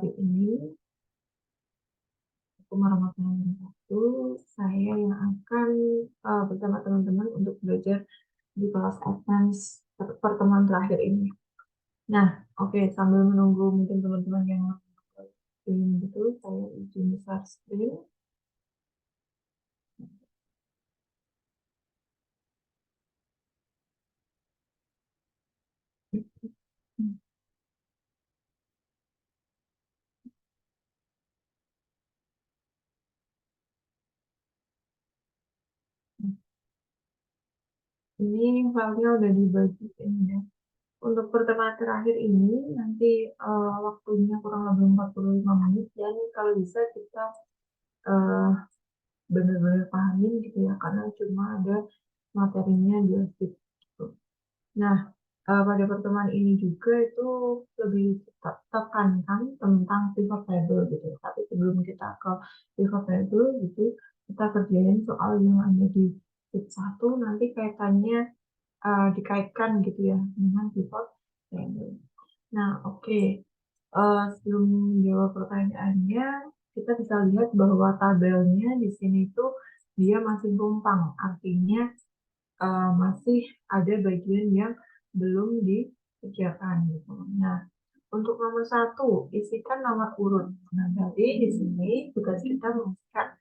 hari ini, warahmatullahi wabarakatuh, saya yang akan bersama teman-teman untuk belajar di kelas advance pertemuan terakhir ini. Nah, oke, sambil menunggu mungkin teman-teman yang screen gitu, saya izin share screen. Ini filenya udah dibagi ini ya. Untuk pertemuan terakhir ini nanti waktunya kurang lebih 45 menit dan kalau bisa kita uh, benar-benar pahamin gitu ya karena cuma ada materinya 2 sheet gitu. Nah, pada pertemuan ini juga itu lebih tekankan tentang pivot table gitu. Tapi sebelum kita ke pivot table gitu, kita kerjain soal yang ada di sheet 1 nanti kaitannya dikaitkan gitu ya dengan pivot table. Nah, oke. Sebelum menjawab pertanyaannya, kita bisa lihat bahwa tabelnya di sini tuh dia masih tumpang, artinya masih ada bagian yang belum dikerjakan gitu. Nah, untuk nomor 1, isikan nomor urut. Nah, jadi di sini tugas kita mengisikan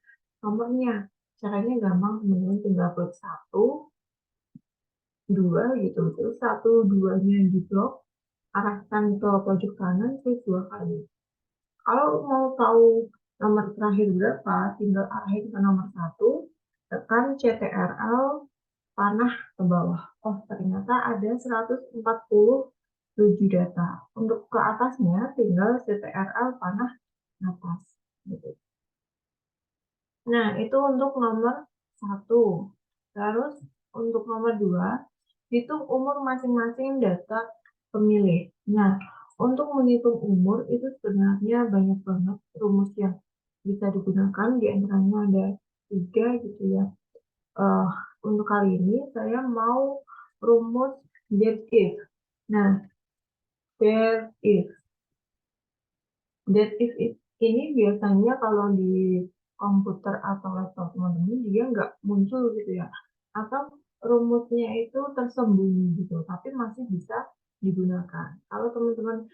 nomornya. Caranya gampang, teman-teman tinggal klik 1, 2 gitu. Terus 1, 2-nya di blok, arahkan ke pojok kanan terus 2 kali. Kalau mau tahu nomor terakhir berapa, tinggal arahin ke nomor 1, tekan CTRL, panah ke bawah. Oh, ternyata ada 147 data. Untuk ke atasnya, tinggal CTRL, panah ke atas. Gitu. Nah, itu untuk nomor 1. Terus, untuk nomor 2, hitung umur masing-masing data pemilih. Nah, untuk menghitung umur itu sebenarnya banyak banget rumus yang bisa digunakan, di antaranya ada 3 gitu ya. Uh, untuk kali ini saya mau rumus that if. Nah, that if ini biasanya kalau di komputer atau laptop teman-teman dia nggak muncul gitu ya. Atau rumusnya itu tersembunyi gitu, tapi masih bisa digunakan. Kalau teman-teman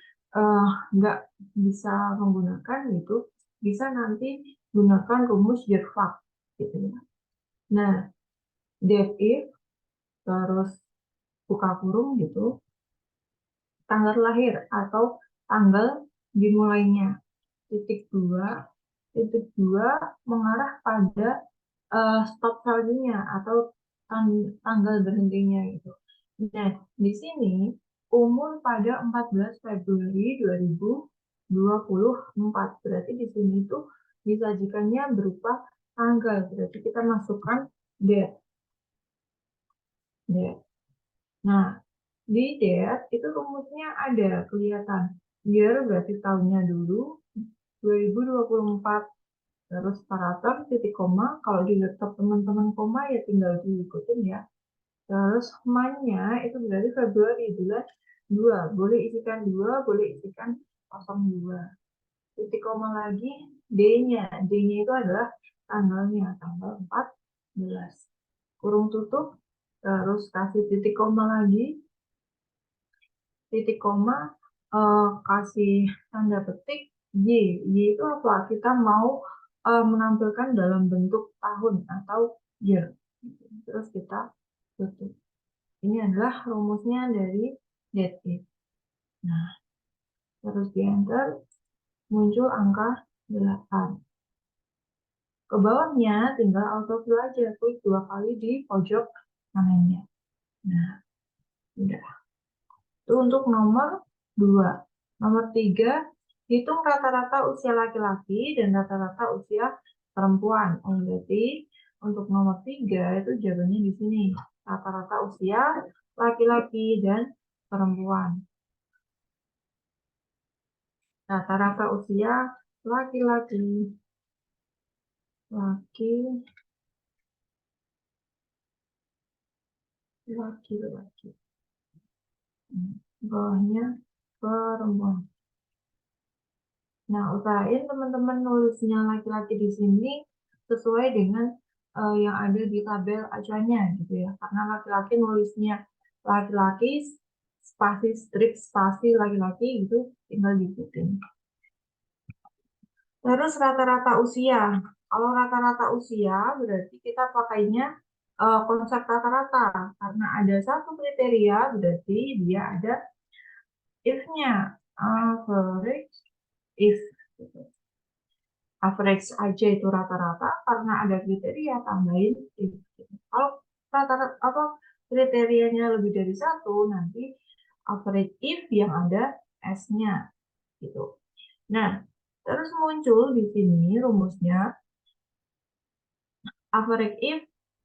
nggak bisa menggunakan gitu, bisa nanti gunakan rumus Jervak gitu ya. Nah, that if terus buka kurung gitu, tanggal lahir atau tanggal dimulainya, titik dua mengarah pada stop saljunya atau tanggal berhentinya gitu. Nah, di sini umur pada 14 Februari 2024. Berarti di sini tuh disajikannya berupa tanggal. Berarti kita masukkan date. Date. Nah, di date itu rumusnya ada kelihatan. Year berarti tahunnya dulu, 2024. Terus paragraf titik koma, kalau di laptop teman-teman koma ya tinggal diikutin ya. Terus month-nya itu berarti Februari bulan 2. Boleh isikan 2, boleh isikan 02. Titik koma lagi, D-nya. D-nya itu adalah tanggalnya, tanggal 14. Kurung tutup, terus kasih titik koma lagi, titik koma, kasih tanda petik Y. Y itu apa? Kita mau menampilkan dalam bentuk tahun atau year. Terus kita tutup. Ini adalah rumusnya dari dative. Nah, terus di enter, muncul angka 8. Ke bawahnya tinggal autofill aja, klik 2 kali di pojok kanannya. Nah, udah. Itu untuk nomor 2. Nomor 3, hitung rata-rata usia laki-laki dan rata-rata usia perempuan. Oh, berarti untuk nomor 3 itu jawabannya di sini. Rata-rata usia laki-laki dan perempuan. Rata-rata usia laki-laki. Laki-laki. Bawahnya perempuan. Nah, usahain teman-teman nulisnya laki-laki di sini sesuai dengan yang ada di tabel acuannya gitu ya. Karena laki-laki nulisnya laki-laki spasi strip spasi laki-laki itu tinggal diikutin. Terus rata-rata usia. Kalau rata-rata usia berarti kita pakainya konsep rata-rata. Karena ada satu kriteria berarti dia ada if-nya. Average if. Average aja itu rata-rata karena ada kriteria tambahin if. Kalau rata-rata apa kriterianya lebih dari satu nanti average if yang ada S-nya gitu. Nah, terus muncul di sini rumusnya average if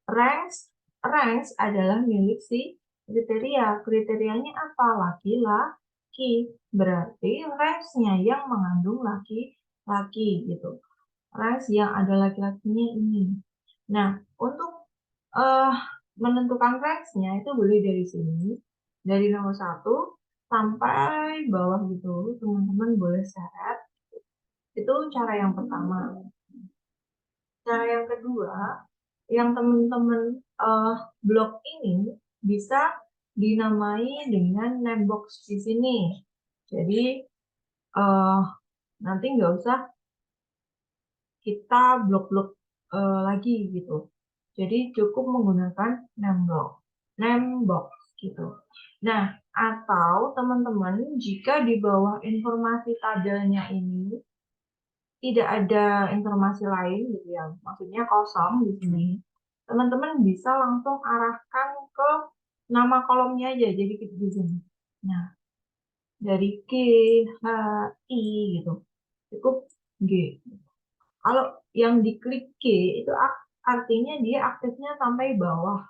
ranks adalah milik si kriteria. Kriterianya apa? Laki-laki. Berarti ranks-nya yang mengandung laki-laki gitu. Ranks yang ada laki-lakinya ini. Nah, untuk menentukan ranks-nya itu boleh dari sini, dari nomor 1 sampai bawah gitu. Teman-teman boleh seret. Itu cara yang pertama. Cara yang kedua, yang teman-teman blok ini bisa dinamai dengan name box di sini. Jadi nanti nggak usah kita blok-blok lagi gitu. Jadi cukup menggunakan name box gitu. Nah, atau teman-teman jika di bawah informasi tabelnya ini tidak ada informasi lain gitu ya, maksudnya kosong di sini. Teman-teman bisa langsung arahkan ke nama kolomnya aja, jadi di sini. Nah, dari G, H, I gitu, cukup G. Kalau yang diklik G itu artinya dia aktifnya sampai bawah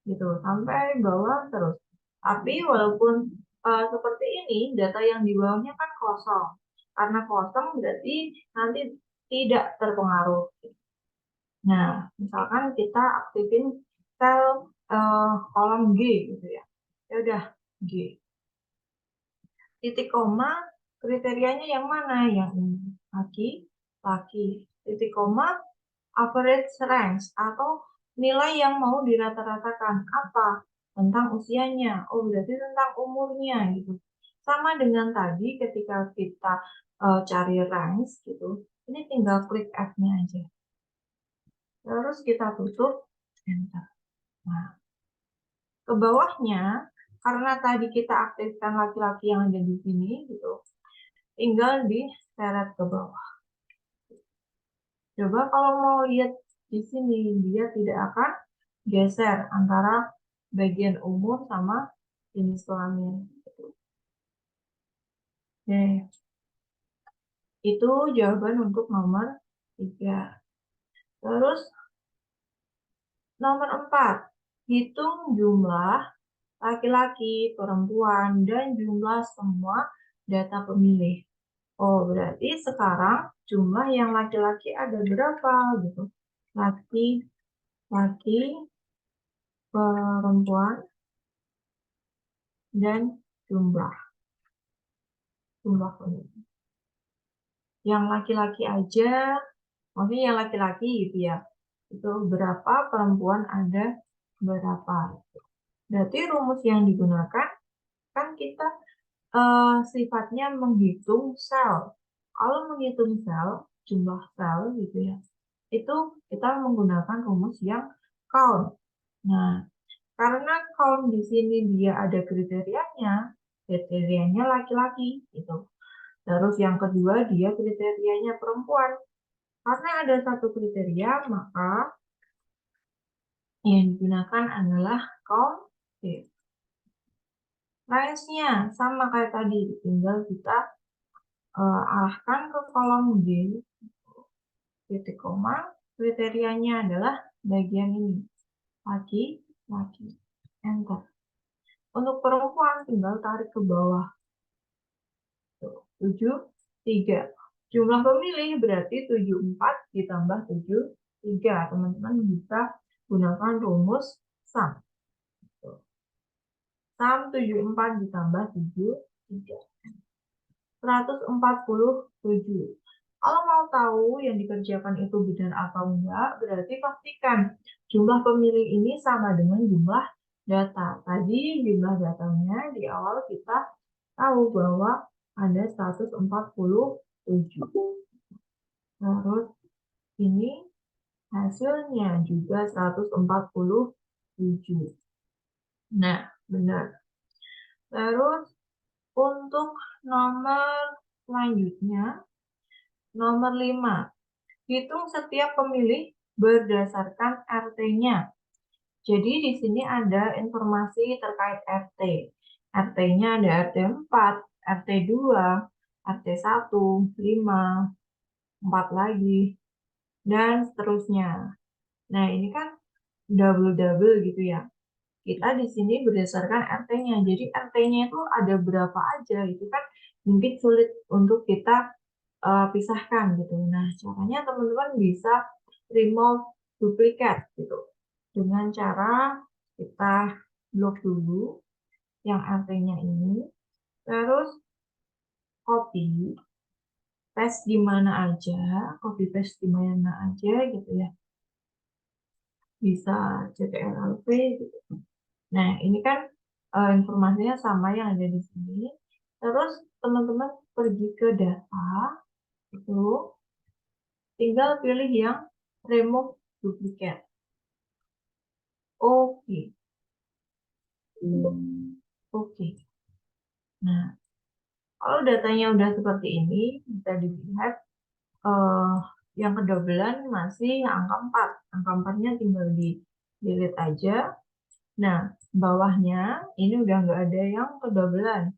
gitu, sampai bawah terus. Tapi walaupun seperti ini, data yang di bawahnya kan kosong. Karena kosong berarti nanti tidak terpengaruh. Nah, misalkan kita aktifin sel kolom G gitu ya. Ya udah G. Titik koma kriterianya yang mana? Yang ini. Laki. Titik koma average ranks atau nilai yang mau dirata-ratakan apa? Tentang usianya. Oh, berarti tentang umurnya gitu. Sama dengan tadi ketika kita cari ranks gitu. Ini tinggal klik F-nya aja. Terus kita tutup enter. Nah, ke bawahnya karena tadi kita aktifkan laki-laki yang ada di sini gitu. Tinggal diseret ke bawah. Coba kalau mau lihat di sini dia tidak akan geser antara bagian umur sama jenis kelamin. Oke. Itu jawaban untuk nomor 3. Terus nomor 4. Hitung jumlah laki-laki, perempuan, dan jumlah semua data pemilih. Oh, berarti sekarang jumlah yang laki-laki ada berapa gitu. Laki-laki, perempuan, dan jumlah pemilih. Yang laki-laki aja, maksudnya yang laki-laki gitu ya. Itu berapa, perempuan ada berapa. Berarti rumus yang digunakan kan kita sifatnya menghitung sel. Kalau menghitung sel, jumlah sel gitu ya, itu kita menggunakan rumus yang count. Nah, karena count di sini dia ada kriterianya laki-laki gitu. Terus yang kedua dia kriterianya perempuan. Karena ada satu kriteria, maka yang digunakan adalah count. Range-nya sama kayak tadi, tinggal kita arahkan ke kolom G, titik koma, kriterianya adalah bagian ini, laki, enter. Untuk perempuan tinggal tarik ke bawah, 73. Jumlah pemilih berarti 74 ditambah 73. Teman-teman bisa gunakan rumus SUM. SUM 74 ditambah 73. 147. Kalau mau tahu yang dikerjakan itu benar atau enggak, berarti pastikan jumlah pemilih ini sama dengan jumlah data. Tadi jumlah datanya di awal kita tahu bahwa ada 147. Terus ini hasilnya juga 147. Nah, benar. Terus untuk nomor selanjutnya, nomor 5. Hitung setiap pemilih berdasarkan RT-nya. Jadi di sini ada informasi terkait RT. RT-nya ada RT 4, RT 2, RT 1, 5, 4 lagi, dan seterusnya. Nah, ini kan double-double gitu ya. Kita di sini berdasarkan RT-nya. Jadi RT-nya itu ada berapa aja, itu kan mungkin sulit untuk kita pisahkan gitu. Nah, caranya teman-teman bisa remove duplikat gitu. Dengan cara kita blok dulu yang RT-nya ini, terus copy, paste di mana aja, copy paste di mana aja gitu ya. Bisa CTRL-V gitu. Nah, ini kan informasinya sama yang ada di sini. Terus teman-teman pergi ke data, itu tinggal pilih yang remove duplicate. Oke. Oke. Nah, kalau datanya udah seperti ini, bisa dilihat yang kedobelan masih angka 4. Angka 4-nya tinggal di delete aja. Nah, bawahnya ini udah nggak ada yang kedobelan.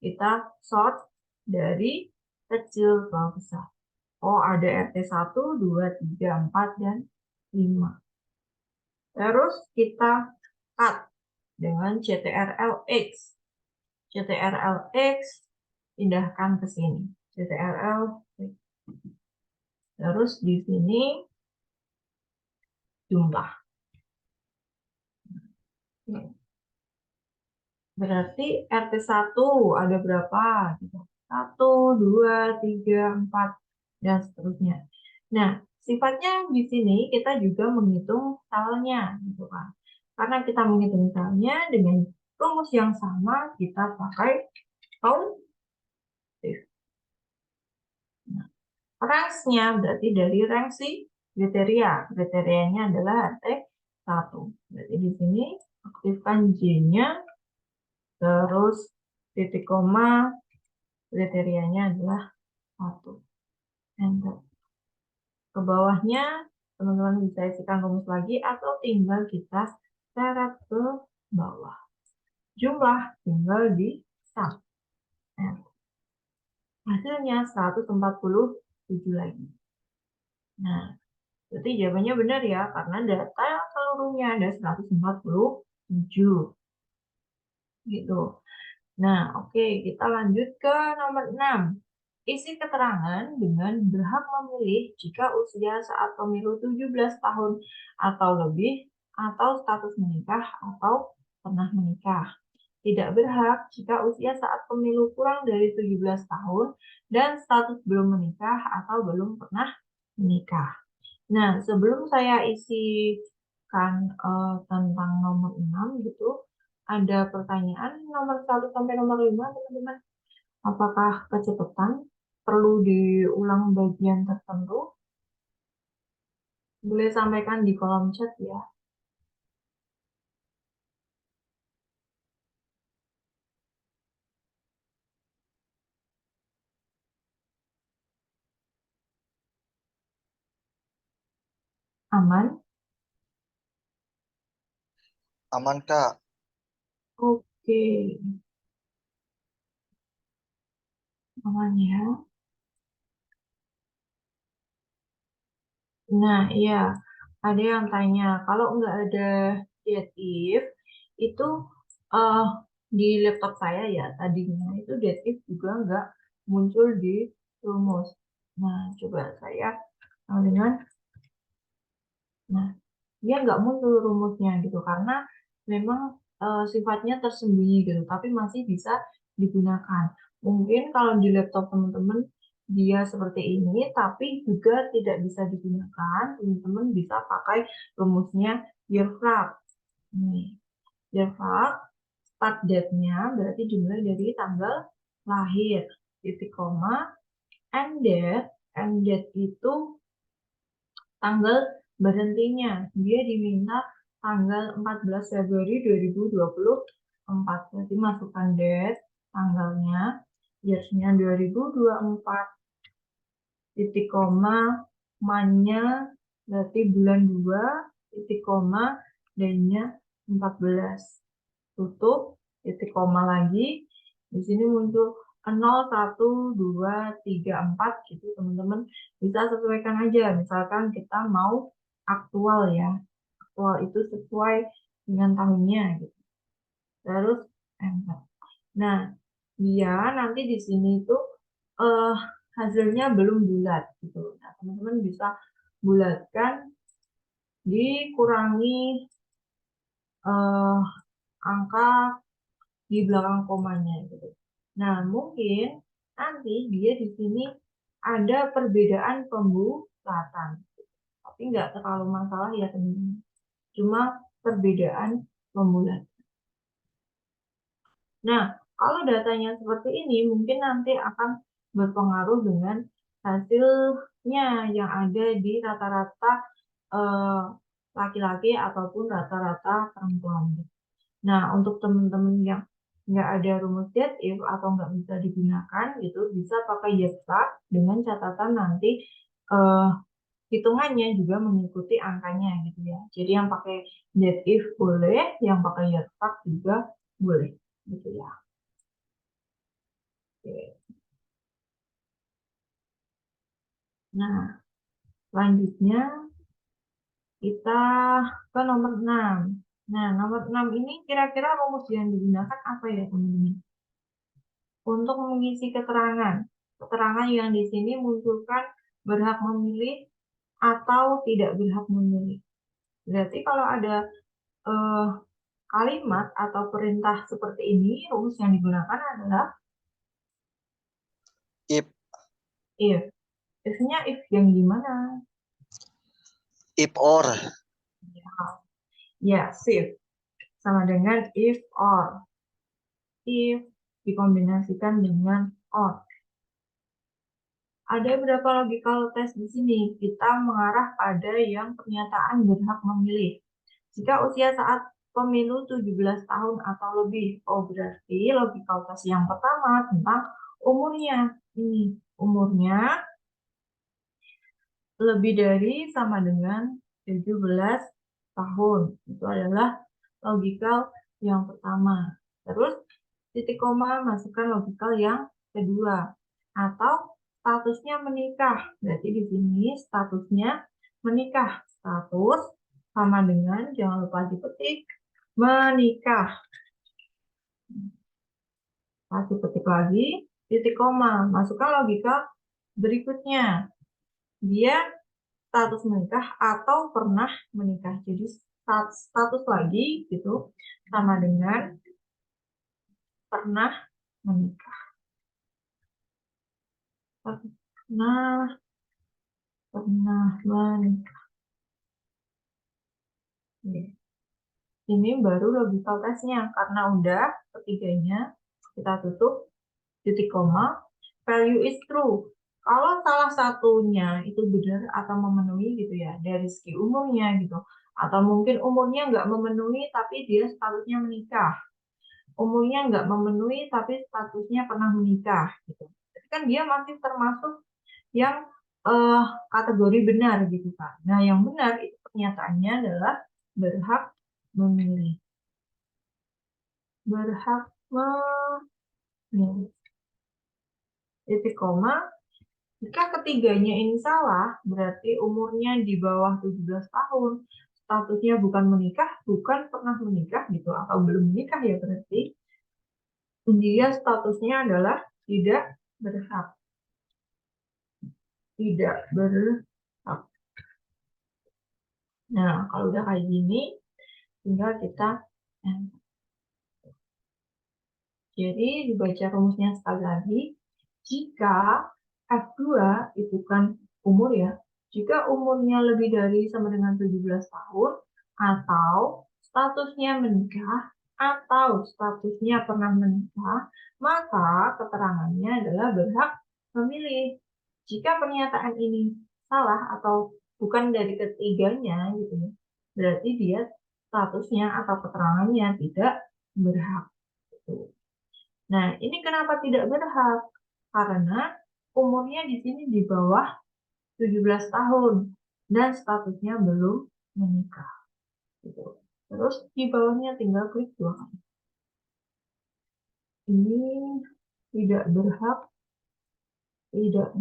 Kita sort dari kecil ke besar. Oh, ada RT 1, 2, 3, 4, dan 5. Terus kita cut dengan CTRL-X. CTRL-X, pindahkan ke sini. CTRL-X. Terus di sini jumlah. Berarti RT 1 ada berapa? 1, 2, 3, 4, dan seterusnya. Nah, sifatnya di sini kita juga menghitung salnya, gitu kan. Karena kita menghitung salnya dengan rumus yang sama, kita pakai countif. Nah, range-nya berarti dari rank si kriteria. Kriterianya adalah RT 1. Berarti di sini aktifkan J-nya, terus titik koma, kriterianya adalah 1. Enter. Ke bawahnya, teman-teman bisa isikan rumus lagi atau tinggal kita seret ke bawah. Jumlah tinggal di sum. Hasilnya 147 lagi. Nah, berarti jawabannya benar ya, karena data seluruhnya ada 147. Gitu. Nah, oke, kita lanjut ke nomor 6. Isi keterangan dengan berhak memilih jika usia saat pemilu 17 tahun atau lebih, atau status menikah atau pernah menikah. Tidak berhak jika usia saat pemilu kurang dari 17 tahun dan status belum menikah atau belum pernah menikah. Nah, sebelum saya isikan tentang nomor 6 gitu, ada pertanyaan nomor 1 sampai nomor 5, teman-teman. Apakah kecepatan perlu diulang bagian tertentu? Boleh sampaikan di kolom chat ya. Aman? Aman, Kak. Oke, aman ya. Nah, iya. Ada yang tanya, kalau nggak ada get if, itu uh, di laptop saya ya, tadinya itu get if juga nggak muncul di rumus. Nah, coba saya dengan, nah, dia nggak muncul rumusnya gitu, karena memang sifatnya tersembunyi gitu, tapi masih bisa digunakan. Mungkin kalau di laptop teman-teman dia seperti ini, tapi juga tidak bisa digunakan. Teman-teman bisa pakai rumusnya year fact. Nih, year fact, start date-nya berarti dimulai dari tanggal lahir, titik koma, end date itu tanggal berhentinya. Dia diminta tanggal 14 Februari 2024. Berarti masukkan date, tanggalnya, years-nya 2024, titik koma, month-nya berarti bulan 2, titik koma, day-nya 14. Tutup, titik koma lagi. Di sini muncul 0, 1, 2, 3, 4 gitu teman-teman. Bisa sesuaikan aja. Misalkan kita mau aktual ya. Aktual itu sesuai dengan tahunnya gitu. Terus enter. Nah, dia nanti di sini tuh hasilnya belum bulat gitu. Nah, teman-teman bisa bulatkan dikurangi angka di belakang komanya gitu. Nah, mungkin nanti dia di sini ada perbedaan pembulatan. Tapi nggak terlalu masalah ya teman-teman. Cuma perbedaan pembulatan. Nah, kalau datanya seperti ini mungkin nanti akan berpengaruh dengan hasilnya yang ada di rata-rata laki-laki ataupun rata-rata perempuan. Nah, untuk teman-teman yang nggak ada rumus that if atau nggak bisa digunakan, gitu, bisa pakai YESA dengan catatan nanti hitungannya juga mengikuti angkanya, gitu ya. Jadi yang pakai that if boleh, yang pakai YESA juga boleh, gitu ya. Oke. Nah, selanjutnya kita ke nomor 6. Nah, nomor 6 ini kira-kira rumus yang digunakan apa ya, teman-teman? Untuk mengisi keterangan. Keterangan yang di sini munculkan berhak memilih atau tidak berhak memilih. Berarti kalau ada kalimat atau perintah seperti ini, rumus yang digunakan adalah If. if. Biasanya if yang gimana? If or. Ya, if. Sama dengan if or. If dikombinasikan dengan or. Ada beberapa logical test di sini. Kita mengarah pada yang pernyataan berhak memilih. Jika usia saat pemilu 17 tahun atau lebih. Oh, berarti logical test yang pertama tentang umurnya. Ini umurnya lebih dari sama dengan 17 tahun. Itu adalah logical yang pertama. Terus titik koma masukkan logical yang kedua. Atau statusnya menikah. Berarti di sini statusnya menikah. Status sama dengan, jangan lupa dipetik, menikah. Masih petik lagi, titik koma. Masukkan logika berikutnya. Dia status menikah atau pernah menikah. Jadi status lagi gitu sama dengan pernah menikah. Pernah menikah. Ini baru logical testnya karena udah ketiganya kita tutup titik koma, value is true. Kalau salah satunya itu benar atau memenuhi gitu ya, dari segi umurnya gitu, atau mungkin umurnya nggak memenuhi tapi dia statusnya menikah, umurnya nggak memenuhi tapi statusnya pernah menikah gitu. Jadi kan dia masih termasuk yang kategori benar gitu kan. Nah, yang benar itu pernyataannya adalah berhak memilih. Berhak memilih. Titik koma. Jika ketiganya ini salah, berarti umurnya di bawah 17 tahun, statusnya bukan menikah, bukan pernah menikah gitu, atau belum menikah ya berarti dia statusnya adalah tidak berhak. Tidak berhak. Nah, kalau udah kayak gini, tinggal kita Jadi dibaca rumusnya sekali lagi. Jika F2 itu kan umur ya. Jika umurnya lebih dari sama dengan 17 tahun atau statusnya menikah atau statusnya pernah menikah, maka keterangannya adalah berhak memilih. Jika pernyataan ini salah atau bukan dari ketiganya gitu ya, berarti dia statusnya atau keterangannya tidak berhak. Gitu. Nah, ini kenapa tidak berhak? Karena umurnya di sini di bawah 17 tahun dan statusnya belum menikah. Gitu. Terus di bawahnya tinggal klik 2 kali. Ini tidak berhak juga,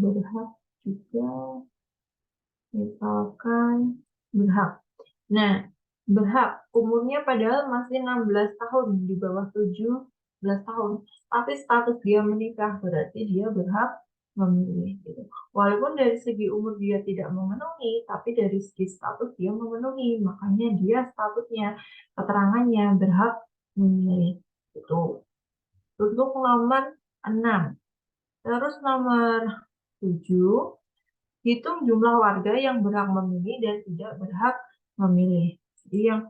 misalkan berhak. Nah, berhak umurnya padahal masih 16 tahun, di bawah 17 tahun. Tapi status dia menikah, berarti dia berhak memilih. Gitu. Walaupun dari segi umur dia tidak memenuhi, tapi dari segi status dia memenuhi. Makanya dia statusnya, keterangannya berhak memilih. Itu untuk nomor 6. Terus nomor 7, hitung jumlah warga yang berhak memilih dan tidak berhak memilih. Jadi yang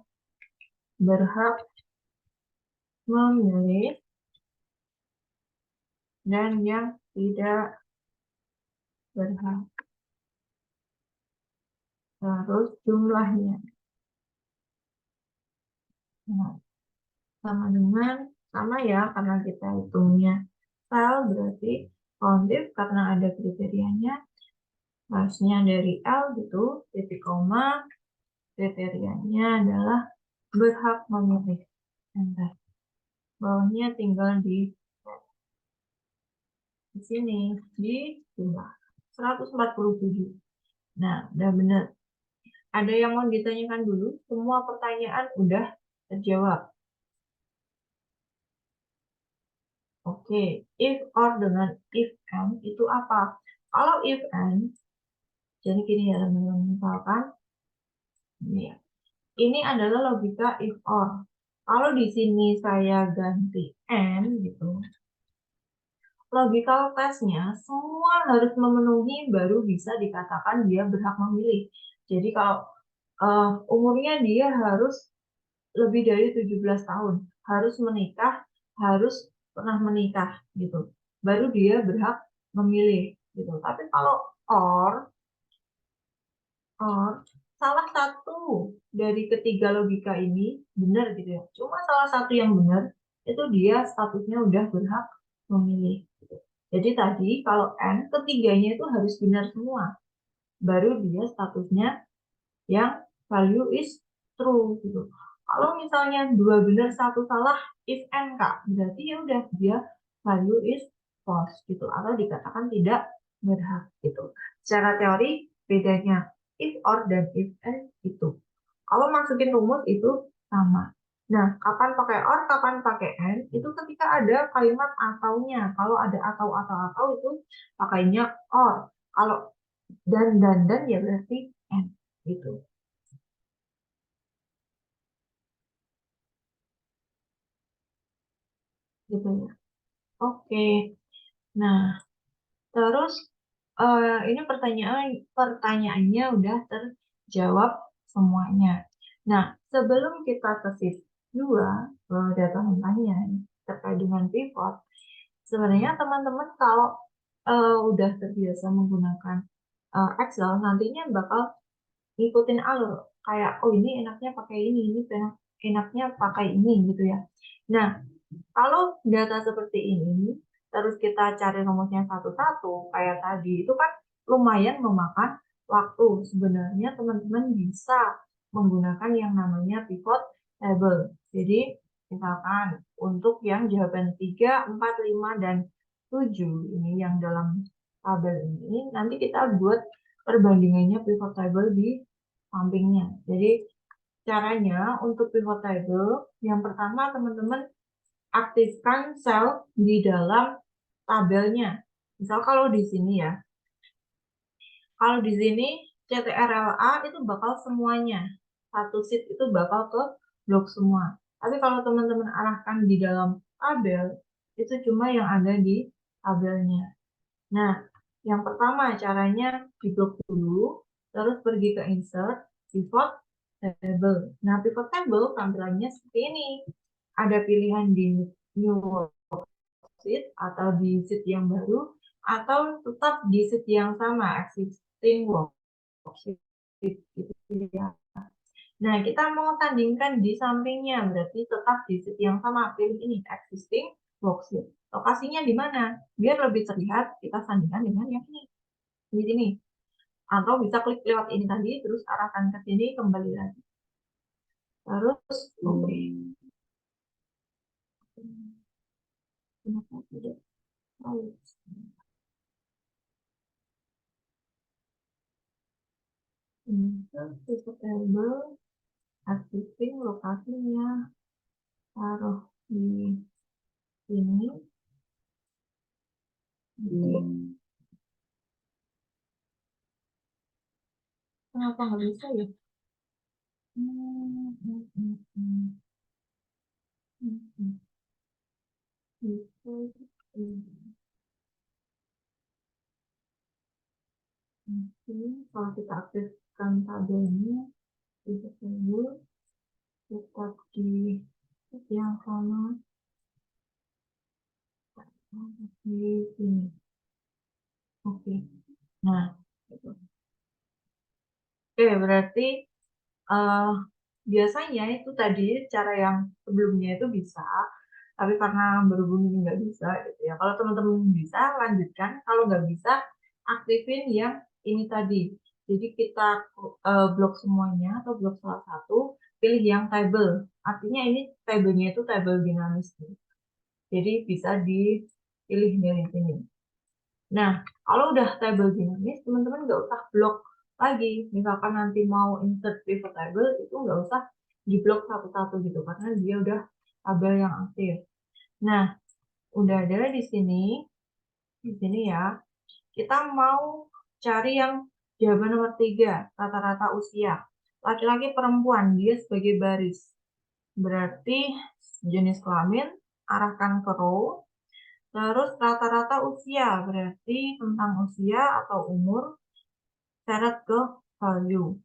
berhak memilih dan yang tidak berhak. Terus jumlahnya. Nah, sama ya, karena kita hitungnya sel, berarti countif karena ada kriterianya. Harusnya dari L gitu, titik koma, kriterianya adalah berhak memilih. Enter. Bawahnya tinggal di sini, di jumlah 147. Nah, udah benar. Ada yang mau ditanyakan dulu? Semua pertanyaan udah terjawab. Oke, if or dengan if and itu apa? Kalau if and, jadi gini ya teman-teman, misalkan ini ya. Ini adalah logika if or. Kalau di sini saya ganti and gitu, logical testnya semua harus memenuhi baru bisa dikatakan dia berhak memilih. Jadi kalau umurnya dia harus lebih dari 17 tahun, harus menikah, harus pernah menikah gitu. Baru dia berhak memilih gitu. Tapi kalau or salah satu dari ketiga logika ini benar gitu ya. Cuma salah satu yang benar itu dia statusnya udah berhak memilih gitu. Jadi tadi kalau N ketiganya itu harus benar semua. Baru dia statusnya yang value is true gitu. Kalau misalnya dua benar satu salah if and Kak, berarti ya udah dia value is false gitu atau dikatakan tidak berhak gitu. Secara teori bedanya if or dan if and itu. Kalau masukin rumus itu sama. Nah, kapan pakai or, kapan pakai and, itu ketika ada kalimat ataunya. Kalau ada atau itu pakainya or. Kalau dan ya berarti and gitu. Gitu ya. Oke. Nah, terus ini pertanyaannya udah terjawab semuanya. Nah, sebelum kita ke sheet 2, data mentahnya terkait dengan pivot, sebenarnya teman-teman kalau udah terbiasa menggunakan Excel, nantinya bakal ngikutin alur. Kayak, oh ini enaknya pakai ini enaknya pakai ini gitu ya. Nah, kalau data seperti ini, terus kita cari rumusnya satu-satu, kayak tadi, itu kan lumayan memakan waktu. Sebenarnya teman-teman bisa menggunakan yang namanya pivot table. Jadi, misalkan untuk yang jawaban 3, 4, 5, dan 7, ini yang dalam tabel ini, nanti kita buat perbandingannya pivot table di sampingnya. Jadi, caranya untuk pivot table, yang pertama teman-teman aktifkan sel di dalam tabelnya. Misal kalau di sini ya, kalau di sini CTRLA itu bakal semuanya. Satu sheet itu bakal ke blok semua. Tapi kalau teman-teman arahkan di dalam tabel, Itu cuma yang ada di tabelnya. Nah, yang pertama caranya diblok dulu, terus pergi ke insert, pivot table. Nah, pivot table tampilannya seperti ini. Ada pilihan di new worksheet atau di sheet yang baru, atau tetap di sheet yang sama, existing worksheet. Gitu ya. Nah, kita mau tandingkan di sampingnya, berarti tetap di sheet yang sama. Pilih ini, existing worksheet. Lokasinya di mana? Biar lebih terlihat, kita sandingkan dengan yang ini. Di sini. Atau bisa klik lewat ini tadi, terus arahkan ke sini, kembali lagi. Terus, oke. Kenapa tidak? Insert table, existing lokasinya, taruh di sini. Kenapa nggak bisa ya? Kalau kita aktifkan tabelnya, bisa tunggu tetap di yang sama di sini. Oke. Nah, gitu. Oke, berarti biasanya itu tadi cara yang sebelumnya itu bisa, tapi karena berhubung ini nggak bisa gitu ya. Kalau teman-teman bisa, lanjutkan. Kalau nggak bisa, aktifin yang ini tadi. Jadi kita blok semuanya atau blok salah satu, pilih yang table. Artinya ini tabelnya itu table dinamis. Jadi bisa dipilih dari sini. Nah, kalau udah table dinamis, teman-teman nggak usah blok lagi. Misalkan nanti mau insert pivot table, itu nggak usah di blok satu-satu gitu, karena dia udah tabel yang aktif. Nah, udah ada di sini ya. Kita mau cari yang jawaban nomor 3, rata-rata usia. Laki-laki perempuan, dia sebagai baris. Berarti jenis kelamin, arahkan ke row. Terus rata-rata usia, berarti tentang usia atau umur, seret ke value.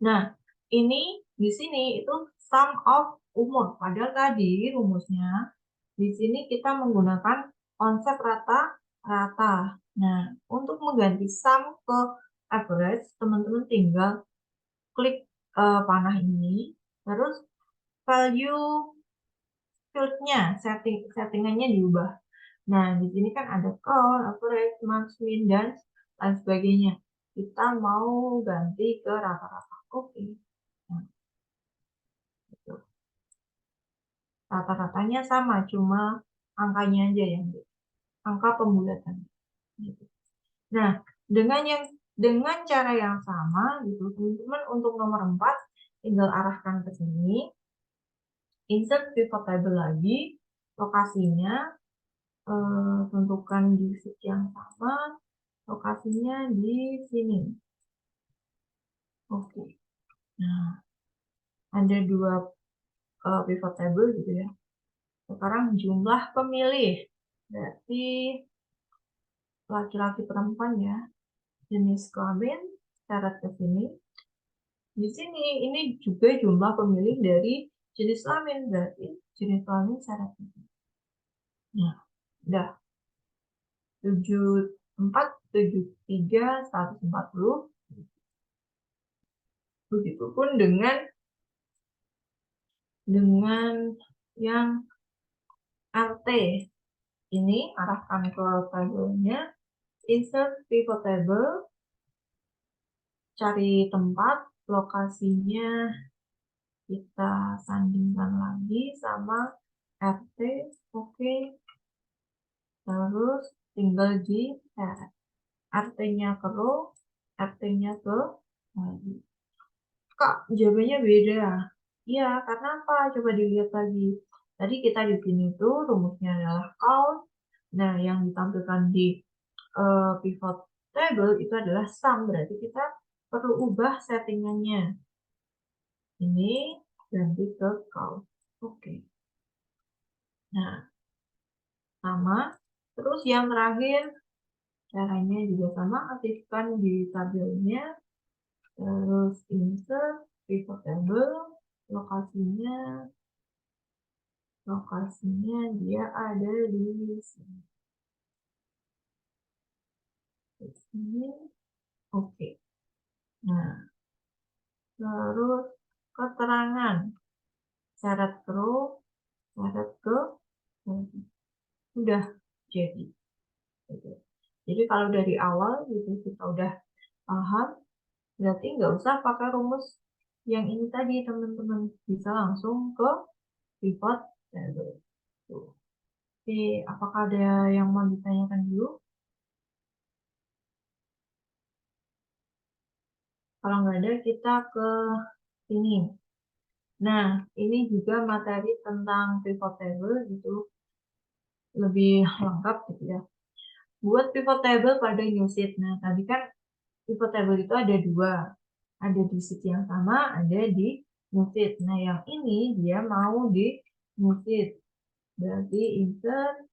Nah, ini di sini itu sum of umur. Padahal tadi rumusnya, di sini kita menggunakan konsep rata-rata. Nah, untuk mengganti sum ke average, teman-teman tinggal klik panah ini, terus value fieldnya, settingannya diubah. Nah, di sini kan ada count, average, max, min, dan lain sebagainya. Kita mau ganti ke rata-rata. Oke. Nah, gitu. Rata-ratanya sama, cuma angkanya aja yang beda. Angka pembulatan. Gitu. Nah, dengan cara yang sama, gitu, teman-teman untuk nomor 4, tinggal arahkan ke sini, insert pivot table lagi, lokasinya, tentukan di sheet yang sama, lokasinya di sini. Oke. Nah, ada 2 pivot table gitu ya. Sekarang jumlah pemilih. Berarti laki-laki perempuan ya. Jenis kelamin, syarat ke sini. Di sini ini juga jumlah pemilih dari jenis kelamin. Berarti jenis kelamin syarat ke sini. Nah, udah. 74, 73, 140. Begitupun dengan yang RT. Ini arahkan ke tabelnya, insert pivot table, cari tempat, lokasinya kita sandingkan lagi sama RT, oke. Terus tinggal di RT-nya ke row, RT-nya ke lagi. Kak, jawabannya beda. Iya, karena apa? Coba dilihat lagi. Tadi kita di sini tuh rumusnya adalah count. Nah, yang ditampilkan di pivot table itu adalah sum. Berarti kita perlu ubah settingannya. Ini ganti ke count. Oke. Nah, sama. Terus yang terakhir, caranya juga sama, aktifkan di tabelnya, terus insert pivot table, lokasinya dia ada di sini. Oke. Nah, terus keterangan syarat pro, syarat ke, udah jadi. Jadi kalau dari awal gitu kita udah paham, berarti nggak usah pakai rumus yang ini tadi teman-teman, bisa langsung ke pivot table. Oke, apakah ada yang mau ditanyakan dulu? Kalau nggak ada, kita ke sini. Nah, ini juga materi tentang pivot table gitu, lebih lengkap gitu ya. Buat pivot table pada new sheet. Nah, tadi kan pivot table itu ada dua. Ada di sheet yang sama, ada di new sheet. Nah, yang ini dia mau di new sheet. Berarti insert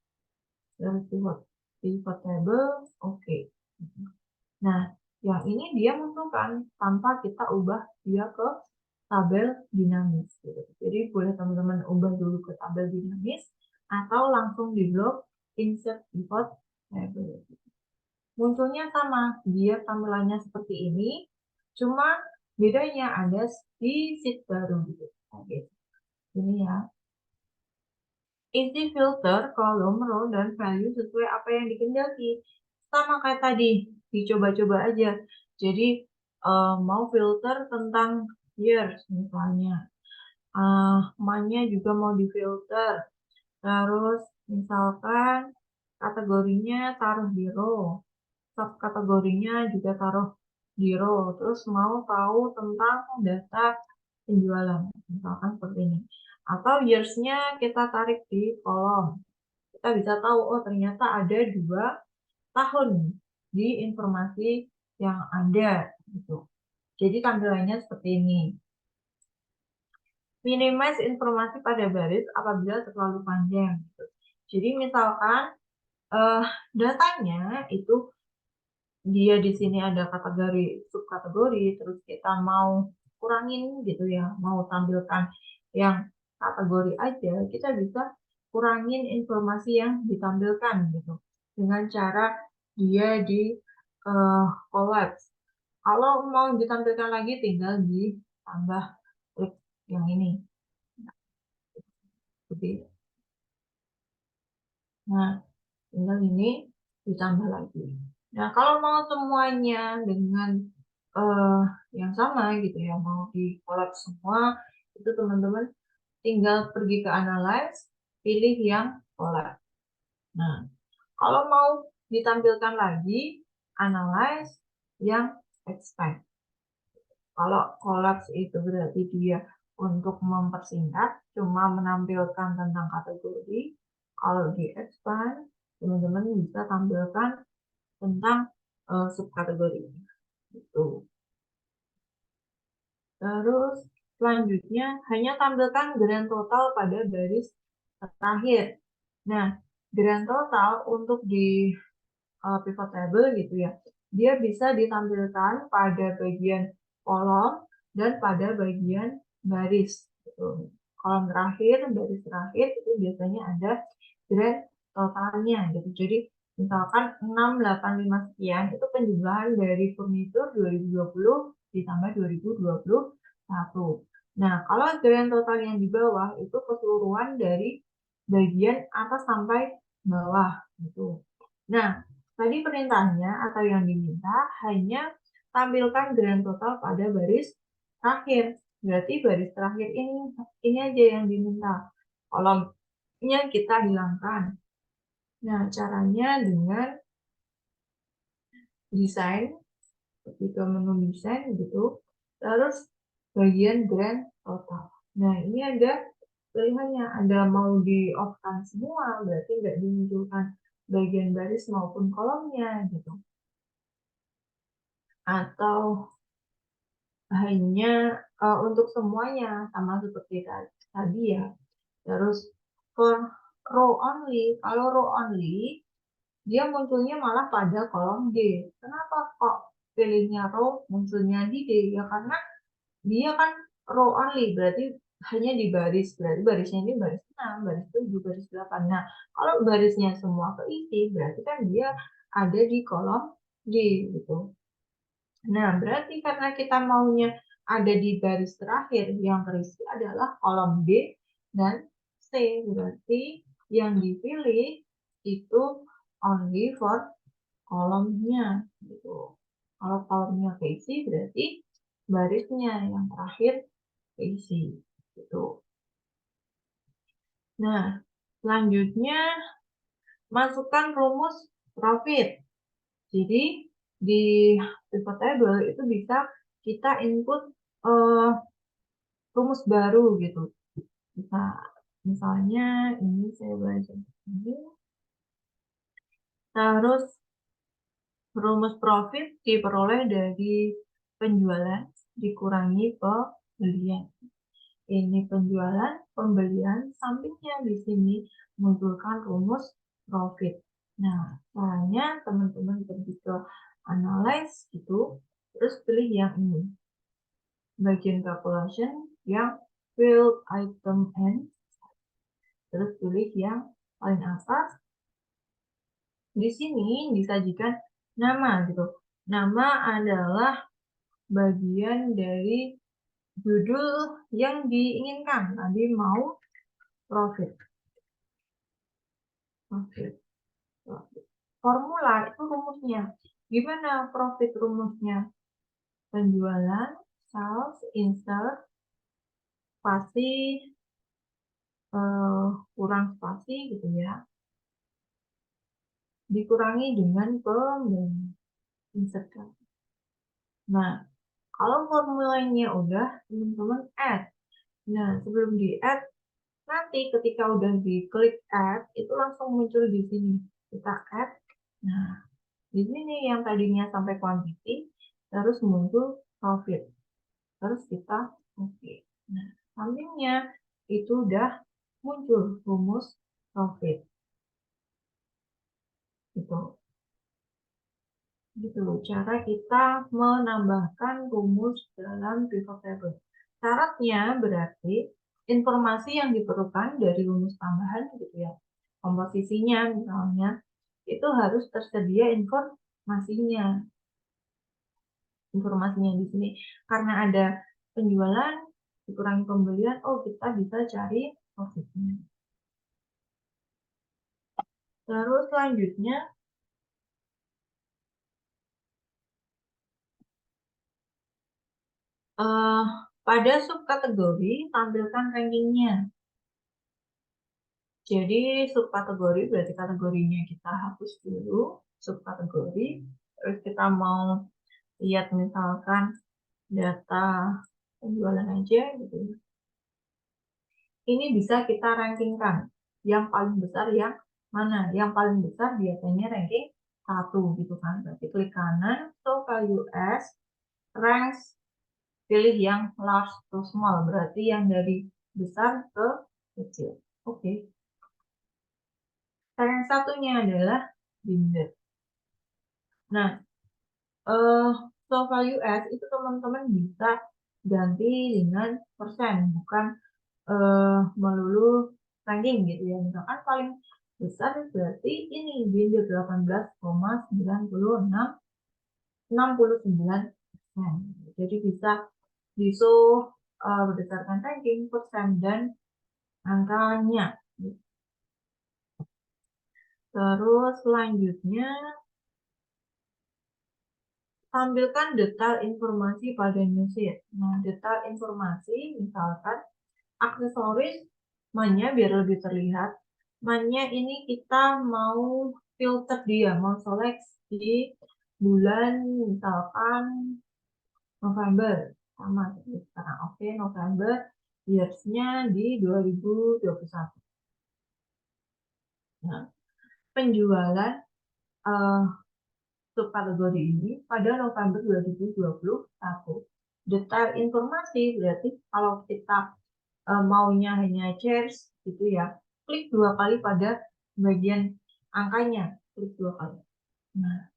pivot table, oke. Nah, yang ini dia munculkan tanpa kita ubah dia ke tabel dinamis. Gitu. Jadi boleh teman-teman ubah dulu ke tabel dinamis atau langsung di blok insert pivot table. Munculnya sama, dia tampilannya seperti ini, cuma bedanya ada di sheet baru gitu. Oke, ini ya. Isi filter, kolom, row, dan value sesuai apa yang dikehendaki. Sama kayak tadi, dicoba-coba aja. Jadi, mau filter tentang years misalnya. Month-nya juga mau difilter. Terus, misalkan kategorinya taruh di row. Subkategorinya juga taruh di row. Terus mau tahu tentang data penjualan. Misalkan seperti ini. Atau years-nya kita tarik di kolom. Kita bisa tahu, oh ternyata ada 2 tahun di informasi yang ada gitu. Jadi tampilannya seperti ini. Minimize informasi pada baris apabila terlalu panjang. Gitu. Jadi misalkan datanya itu dia di sini ada kategori subkategori, terus kita mau kurangin gitu ya, mau tampilkan yang kategori aja, kita bisa kurangin informasi yang ditampilkan gitu dengan cara dia di collapse. Kalau mau ditampilkan lagi tinggal ditambah klik yang ini. Nah, tinggal ini ditambah lagi. Nah, kalau mau semuanya dengan yang sama gitu ya, mau di collab semua, itu teman-teman tinggal pergi ke analyze, pilih yang collab. Nah, kalau mau ditampilkan lagi, analyze yang expand. Kalau collapse itu berarti dia untuk mempersingkat, cuma menampilkan tentang kategori. Kalau di expand, teman-teman bisa tampilkan tentang subkategori. Gitu. Terus selanjutnya hanya tampilkan grand total pada baris terakhir. Nah, grand total untuk di pivot table gitu ya, dia bisa ditampilkan pada bagian kolom dan pada bagian baris. Gitu. Kolom terakhir, baris terakhir itu biasanya ada grand totalnya gitu. Jadi misalkan 685 sekian itu penjumlahan dari furnitur 2020 ditambah 2021. Nah, kalau grand total yang di bawah itu keseluruhan dari bagian atas sampai bawah gitu. Nah, tadi perintahnya atau yang diminta hanya tampilkan grand total pada baris terakhir. Berarti baris terakhir ini aja yang diminta. Kolomnya kita hilangkan. Nah, caranya dengan desain, ketika menu desain gitu, terus bagian grand total. Nah, ini ada pilihannya, ada mau di off-kan semua, berarti nggak dimunculkan bagian baris maupun kolomnya gitu. Atau hanya untuk semuanya sama seperti tadi ya. Terus for row only. Kalau row only, dia munculnya malah pada kolom D. Kenapa kok pilihnya row munculnya di D? Ya karena dia kan row only, berarti hanya di baris. Berarti barisnya ini baris 6, baris 7, baris 8. Nah, kalau barisnya semua keisi, berarti kan dia ada di kolom D gitu. Nah, berarti karena kita maunya ada di baris terakhir, yang terisi adalah kolom D dan C. Berarti yang dipilih itu only for kolomnya gitu. Kalau kolomnya keisi berarti barisnya yang terakhir keisi gitu. Nah, selanjutnya masukkan rumus profit. Jadi di pivot table itu bisa kita input rumus baru gitu. Bisa misalnya ini saya belajar ini. Terus rumus profit diperoleh dari penjualan dikurangi pembelian. Ini penjualan, pembelian, sampingnya di sini munculkan rumus profit. Nah, caranya teman-teman pergi ke analyze gitu, terus pilih yang ini. Bagian calculation yang field item and, terus pilih yang paling atas. Di sini disajikan nama gitu. Nama adalah bagian dari judul yang diinginkan. Tadi mau profit. Profit. Formula itu rumusnya. Gimana profit rumusnya? Penjualan, sales, insert, spasi, kurang spasi gitu ya. Dikurangi dengan pembelian. Insert. Nah, kalau formulanya udah, teman-teman add. Nah, sebelum di add, nanti ketika udah diklik add, itu langsung muncul di sini. Kita add. Nah, di sini yang tadinya sampai quantity, terus muncul profit. Terus kita oke. Nah, sampingnya itu udah muncul rumus profit. Gitu. Gitu loh, cara kita menambahkan rumus dalam pivot table. Syaratnya berarti informasi yang diperlukan dari rumus tambahan gitu ya. Komposisinya misalnya, itu harus tersedia informasinya. Informasinya di sini. Karena ada penjualan, dikurangi pembelian, oh kita bisa cari profitnya. Terus selanjutnya, pada subkategori tampilkan rankingnya. Jadi subkategori berarti kategorinya kita hapus dulu, subkategori. Terus kita mau lihat misalkan data penjualan aja gitu. Ini bisa kita rankingkan. Yang paling besar yang mana? Yang paling besar biasanya ranking 1 gitu kan. Berarti klik kanan, show value as, ranks, pilih yang large to small. Berarti yang dari besar ke kecil. Oke. Cara yang satunya adalah binder. Nah, show value as itu teman-teman bisa ganti dengan persen, bukan melulu ranking gitu ya. Misalkan paling besar berarti ini binder 18,969%. Jadi bisa di show berdasarkan ranking, persen, dan angkanya. Terus selanjutnya tampilkan detail informasi pada newsfeed. Nah, detail informasi misalkan aksesoris mana biar lebih terlihat. Mana ini kita mau filter dia, mau seleksi bulan misalkan November. Sama seperti sekarang. Oke, November years-nya di 2021. Nah, penjualan subkategori ini pada November 2021. Detail informasi berarti kalau kita maunya hanya shares gitu ya, klik 2 kali pada bagian angkanya, klik 2 kali. Nah,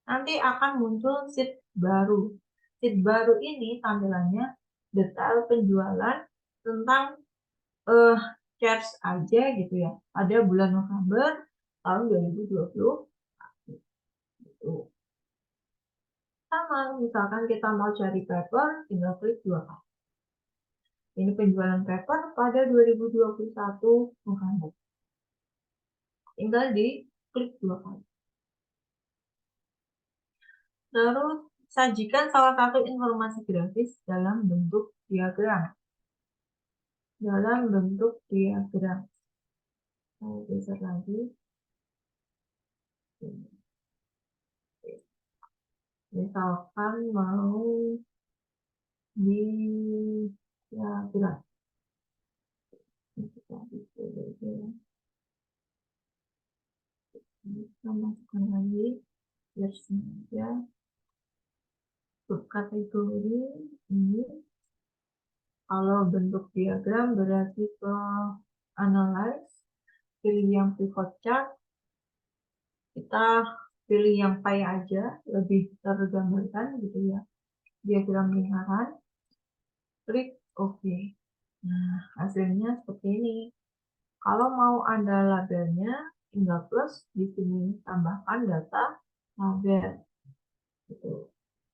nanti akan muncul sheet baru. Sheet baru ini tampilannya detail penjualan tentang shares aja gitu ya, pada bulan November tahun 2020. Gitu. Sama, misalkan kita mau cari paper, tinggal klik 2 kali. Ini penjualan paper pada 2021 November. Tinggal di klik 2 kali. Terus, sajikan salah satu informasi grafis dalam bentuk diagram. Dalam bentuk diagram. Saya geser lagi. Misalkan mau di diagram. Kita masukkan lagi versinya. Subkategori ini kalau bentuk diagram berarti ke analyze, pilih yang pivot chart, kita pilih yang pie aja, lebih tergambarkan gitu ya, diagram lingkaran, klik OK. Nah, hasilnya seperti ini. Kalau mau ada labelnya, tinggal plus di sini tambahkan data label. Gitu.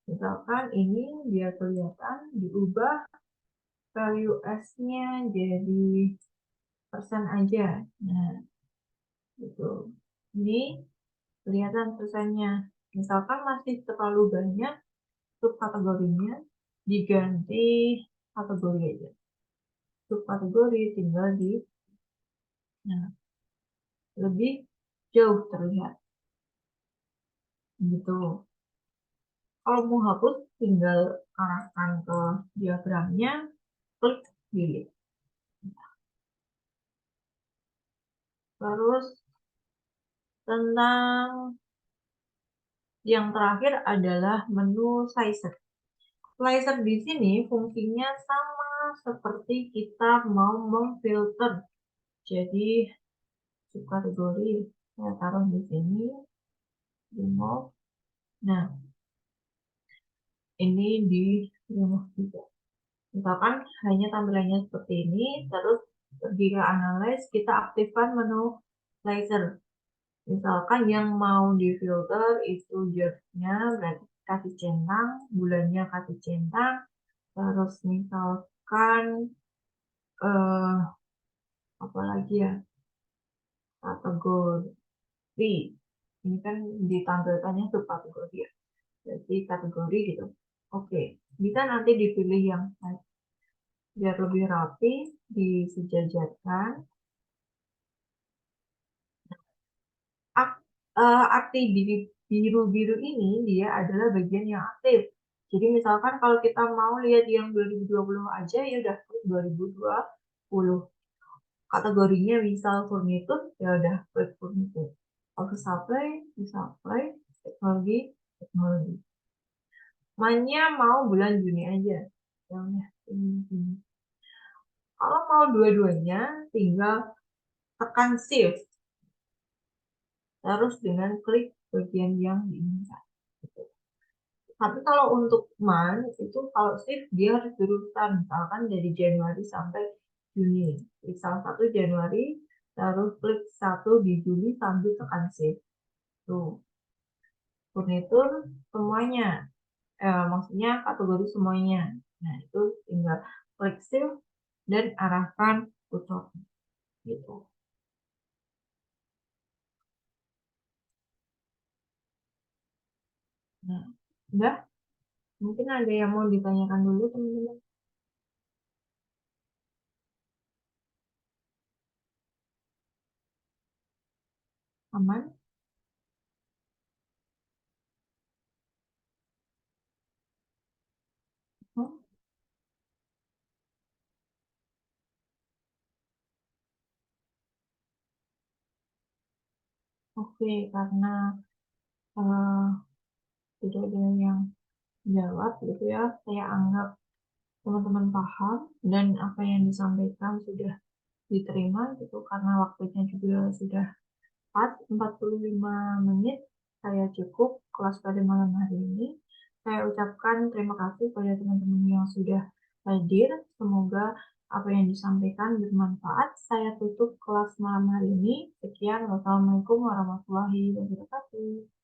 Misalkan ini biar kelihatan diubah value S-nya jadi persen aja. Nah, gitu. Ini kelihatan persennya. Misalkan masih terlalu banyak subkategorinya, diganti kategori aja. Subkategori tinggal di, nah, lebih jauh terlihat. Gitu. Kalau mau hapus, tinggal arahkan ke diagramnya, klik delete. Terus tentang yang terakhir adalah menu slicer. Slicer di sini fungsinya sama seperti kita mau memfilter. Jadi subkategori saya taruh di sini, remove. Nah, ini di remove juga. Misalkan hanya tampilannya seperti ini, terus pergi ke analyze, kita aktifkan menu slicer. Misalkan yang mau difilter itu year-nya, berarti kasih centang, bulannya kasih centang, terus misalkan apa lagi ya, kategori. Ini kan ditampilkannya subkategori ya, jadi kategori gitu. Oke, bisa nanti dipilih yang biar lebih rapi, disejajarkan. Aktif biru-biru ini dia adalah bagian yang aktif. Jadi misalkan kalau kita mau lihat yang 2020 aja, ya udah klik 2020. Kategorinya misal furnitur, ya udah klik furnitur. Office supply, teknologi, teknologi. Mainnya mau bulan Juni aja. Ya udah, ini. Kalau mau dua-duanya, tinggal tekan shift. Terus dengan klik bagian yang diinginkan. Tapi kalau untuk month itu kalau shift dia harus berurutan, misalkan dari Januari sampai Juni. Klik salah satu Januari, terus klik satu di Juni sambil tekan shift. Tuh. Furnitur semuanya. Maksudnya kategori semuanya. Nah, itu tinggal klik shift dan arahkan putar. Gitu. Nah, udah. Mungkin ada yang mau ditanyakan dulu, teman-teman. Aman? Hmm? Oke, karena uh, tidak ada yang jawab gitu ya, saya anggap teman-teman paham dan apa yang disampaikan sudah diterima gitu, karena waktunya juga sudah pas 45 menit saya cukup kelas pada malam hari ini. Saya ucapkan terima kasih pada teman-teman yang sudah hadir. Semoga apa yang disampaikan bermanfaat. Saya tutup kelas malam hari ini. Sekian, wassalamualaikum warahmatullahi wabarakatuh.